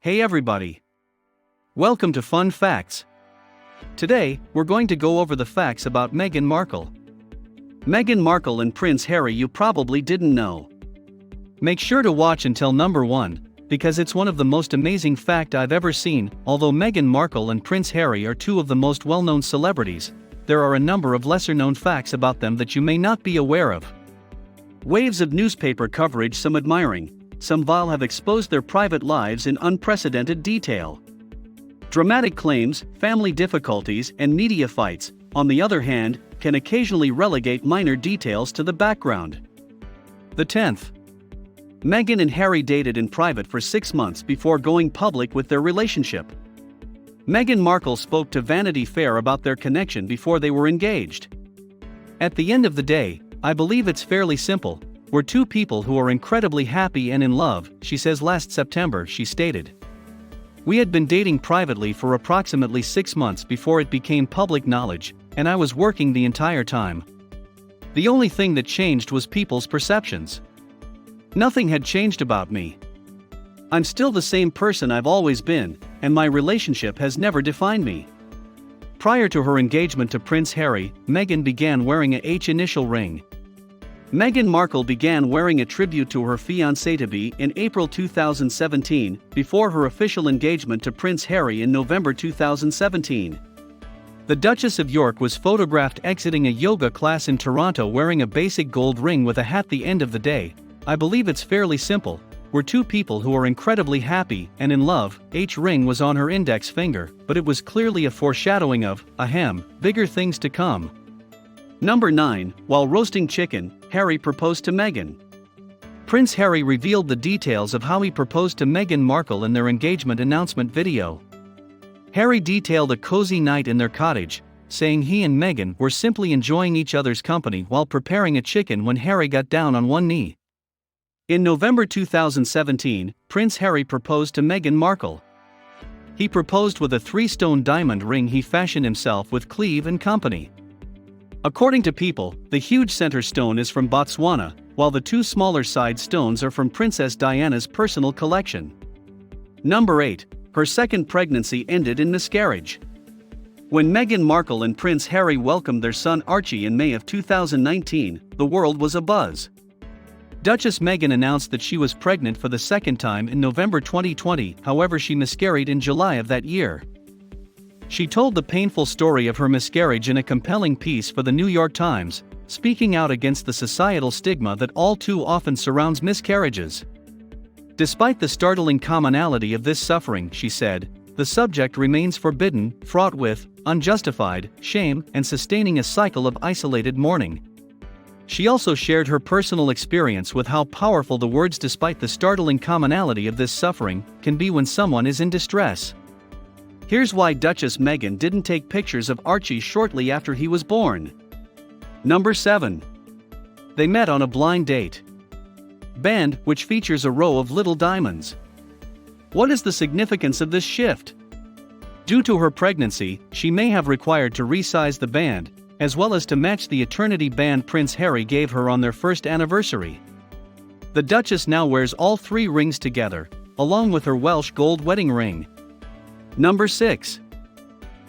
Hey everybody! Welcome to Fun Facts. Today, we're going to go over the facts about Meghan Markle. Meghan Markle and Prince Harry you probably didn't know. Make sure to watch until number 1, because it's one of the most amazing fact I've ever seen. Although Meghan Markle and Prince Harry are two of the most well-known celebrities, there are a number of lesser-known facts about them that you may not be aware of. Waves of newspaper coverage, some admiring, some vile, have exposed their private lives in unprecedented detail. Dramatic claims, family difficulties, and media fights, on the other hand, can occasionally relegate minor details to the background. The 10th. Meghan and Harry dated in private for 6 months before going public with their relationship. Meghan Markle spoke to Vanity Fair about their connection before they were engaged. At the end of the day, I believe it's fairly simple. We're two people who are incredibly happy and in love, she says. Last September, she stated. We had been dating privately for approximately 6 months before it became public knowledge, and I was working the entire time. The only thing that changed was people's perceptions. Nothing had changed about me. I'm still the same person I've always been, and my relationship has never defined me. Prior to her engagement to Prince Harry, Meghan began wearing a H initial ring. Meghan Markle began wearing a tribute to her fiancé-to-be in April 2017, before her official engagement to Prince Harry in November 2017. The Duchess of York was photographed exiting a yoga class in Toronto wearing a basic gold ring with a hat. At the end of the day, I believe it's fairly simple. We're two people who are incredibly happy and in love. H ring was on her index finger, but it was clearly a foreshadowing of, bigger things to come. Number 9. While roasting chicken, Harry proposed to Meghan. Prince Harry revealed the details of how he proposed to Meghan Markle in their engagement announcement video. Harry detailed a cozy night in their cottage, saying he and Meghan were simply enjoying each other's company while preparing a chicken when Harry got down on one knee. In November 2017, Prince Harry proposed to Meghan Markle. He proposed with a 3-stone diamond ring he fashioned himself with Cleve & Company. According to People, the huge center stone is from Botswana, while the 2 smaller side stones are from Princess Diana's personal collection. Number 8. Her second pregnancy ended in miscarriage. When Meghan Markle and Prince Harry welcomed their son Archie in May of 2019, the world was abuzz. Duchess Meghan announced that she was pregnant for the second time in November 2020, however she miscarried in July of that year. She told the painful story of her miscarriage in a compelling piece for the New York Times, speaking out against the societal stigma that all too often surrounds miscarriages. Despite the startling commonality of this suffering, she said, the subject remains forbidden, fraught with unjustified shame, and sustaining a cycle of isolated mourning. She also shared her personal experience with how powerful the words "despite the startling commonality of this suffering" can be when someone is in distress. Here's why Duchess Meghan didn't take pictures of Archie shortly after he was born. Number 7. They met on a blind date. Band, which features a row of little diamonds. What is the significance of this shift? Due to her pregnancy, she may have required to resize the band, as well as to match the eternity band Prince Harry gave her on their first anniversary. The Duchess now wears all 3 rings together, along with her Welsh gold wedding ring. Number 6.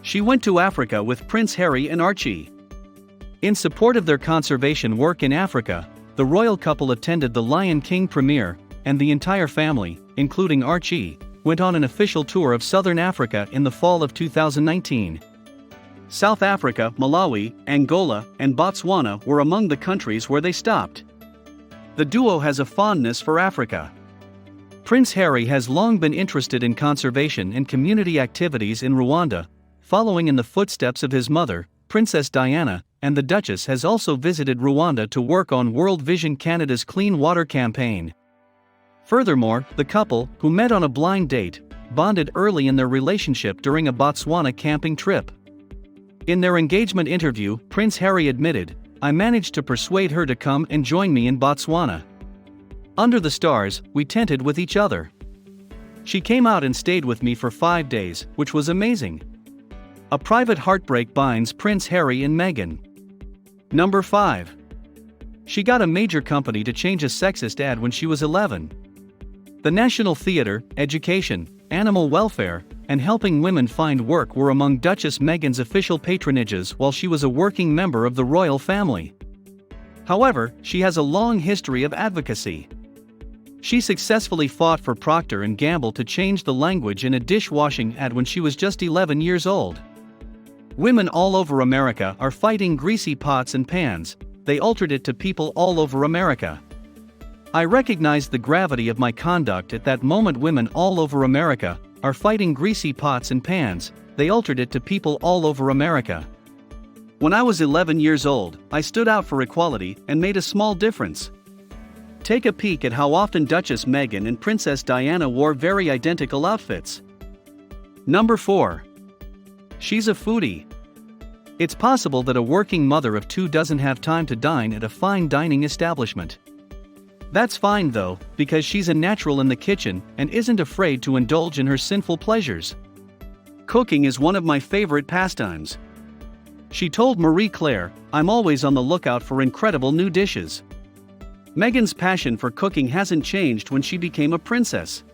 She went to Africa with Prince Harry and Archie. In support of their conservation work in Africa, the royal couple attended the Lion King premiere, and the entire family, including Archie, went on an official tour of southern Africa in the fall of 2019. South Africa, Malawi, Angola, and Botswana were among the countries where they stopped. The duo has a fondness for Africa. Prince Harry has long been interested in conservation and community activities in Rwanda, following in the footsteps of his mother, Princess Diana, and the Duchess has also visited Rwanda to work on World Vision Canada's Clean Water campaign. Furthermore, the couple, who met on a blind date, bonded early in their relationship during a Botswana camping trip. In their engagement interview, Prince Harry admitted, "I managed to persuade her to come and join me in Botswana. Under the stars, we tented with each other. She came out and stayed with me for 5 days, which was amazing." A private heartbreak binds Prince Harry and Meghan. Number 5. She got a major company to change a sexist ad when she was 11. The National Theatre, Education, animal welfare, and helping women find work were among Duchess Meghan's official patronages while she was a working member of the royal family. However, she has a long history of advocacy. She successfully fought for Procter & Gamble to change the language in a dishwashing ad when she was just 11 years old. Women all over America are fighting greasy pots and pans. They altered it to people all over America. I recognized the gravity of my conduct at that moment. Women all over America are fighting greasy pots and pans. They altered it to people all over America. When I was 11 years old, I stood out for equality and made a small difference. Take a peek at how often Duchess Meghan and Princess Diana wore very identical outfits. Number 4. She's a foodie. It's possible that a working mother of two doesn't have time to dine at a fine dining establishment. That's fine though, because she's a natural in the kitchen and isn't afraid to indulge in her sinful pleasures. Cooking is one of my favorite pastimes. She told Marie Claire, "I'm always on the lookout for incredible new dishes." Meghan's passion for cooking hasn't changed when she became a princess.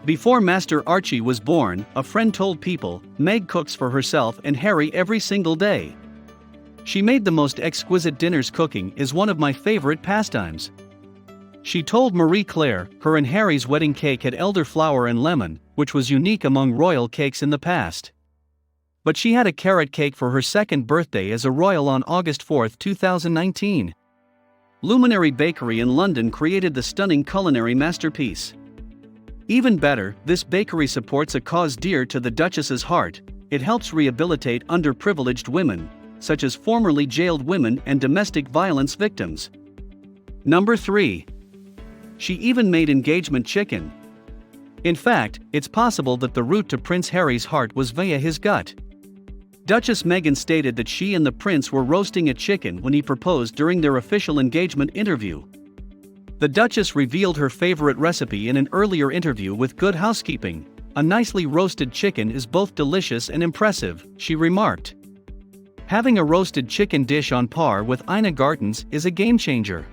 Before Master Archie was born, a friend told People, Meg cooks for herself and Harry every single day. She made the most exquisite dinners. Cooking is one of my favorite pastimes. She told Marie Claire, her and Harry's wedding cake had elderflower and lemon, which was unique among royal cakes in the past. But she had a carrot cake for her second birthday as a royal on August 4, 2019. Luminary Bakery in London created the stunning culinary masterpiece. Even better, this bakery supports a cause dear to the Duchess's heart. It helps rehabilitate underprivileged women, such as formerly jailed women and domestic violence victims. Number 3. She even made engagement chicken. In fact, it's possible that the route to Prince Harry's heart was via his gut. Duchess Meghan stated that she and the prince were roasting a chicken when he proposed during their official engagement interview. The Duchess revealed her favorite recipe in an earlier interview with Good Housekeeping. "A nicely roasted chicken is both delicious and impressive," she remarked. Having a roasted chicken dish on par with Ina Garten's is a game-changer.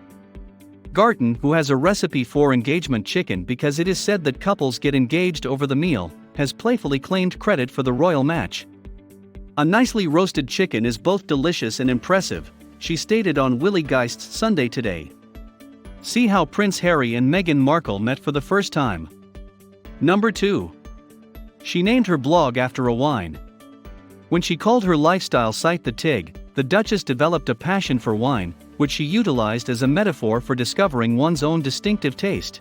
Garten, who has a recipe for engagement chicken because it is said that couples get engaged over the meal, has playfully claimed credit for the royal match. "A nicely roasted chicken is both delicious and impressive," she stated on Willie Geist's Sunday Today. See how Prince Harry and Meghan Markle met for the first time. Number 2. She named her blog after a wine. When she called her lifestyle site The Tig, the Duchess developed a passion for wine, which she utilized as a metaphor for discovering one's own distinctive taste.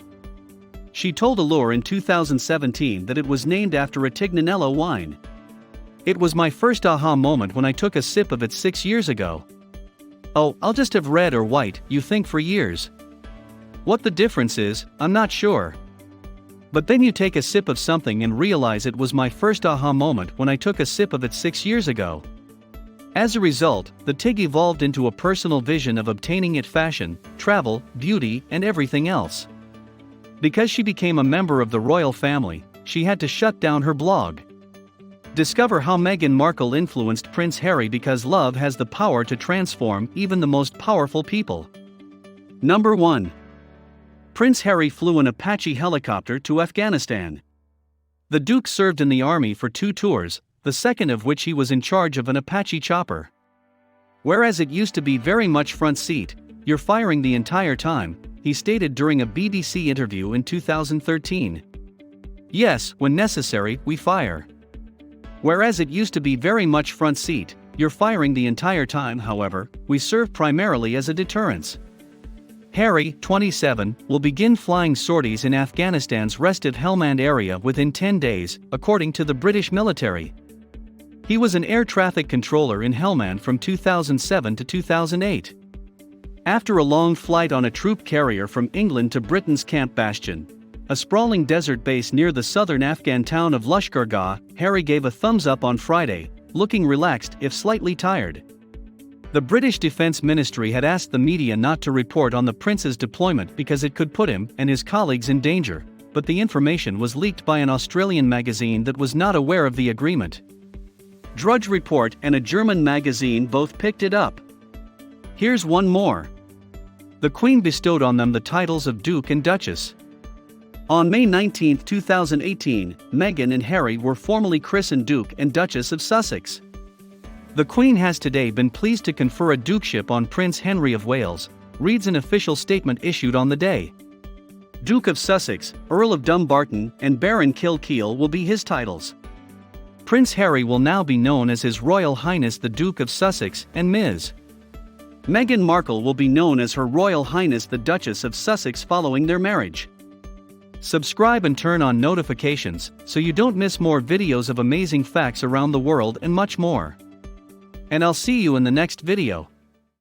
She told Allure in 2017 that it was named after a Tignanello wine. "It was my first aha moment when I took a sip of it 6 years ago. Oh, I'll just have red or white, you think, for years. What the difference is, I'm not sure. But then you take a sip of something and realize it was my first aha moment when I took a sip of it 6 years ago." As a result, the Tig evolved into a personal vision of obtaining it fashion, travel, beauty, and everything else. Because she became a member of the royal family, she had to shut down her blog. Discover how Meghan Markle influenced Prince Harry because love has the power to transform even the most powerful people. Number 1. Prince Harry flew an Apache helicopter to Afghanistan. The Duke served in the army for 2 tours, the second of which he was in charge of an Apache chopper. "Whereas it used to be very much front seat, you're firing the entire time," he stated during a BBC interview in 2013. "Yes, when necessary, we fire. Whereas it used to be very much front seat, you're firing the entire time. However, we serve primarily as a deterrence." Harry, 27, will begin flying sorties in Afghanistan's restive Helmand area within 10 days, according to the British military. He was an air traffic controller in Helmand from 2007 to 2008. After a long flight on a troop carrier from England to Britain's Camp Bastion, a sprawling desert base near the southern Afghan town of Lashkargah, Harry gave a thumbs up on Friday, looking relaxed if slightly tired. The British Defence Ministry had asked the media not to report on the prince's deployment because it could put him and his colleagues in danger, but the information was leaked by an Australian magazine that was not aware of the agreement. Drudge Report and a German magazine both picked it up. Here's one more. The Queen bestowed on them the titles of Duke and Duchess. On May 19, 2018, Meghan and Harry were formally christened Duke and Duchess of Sussex. The Queen has today been pleased to confer a dukeship on Prince Henry of Wales, reads an official statement issued on the day. Duke of Sussex, Earl of Dumbarton, and Baron Kilkeel will be his titles. Prince Harry will now be known as His Royal Highness the Duke of Sussex and Ms. Meghan Markle will be known as Her Royal Highness the Duchess of Sussex following their marriage. Subscribe and turn on notifications so you don't miss more videos of amazing facts around the world and much more. And I'll see you in the next video.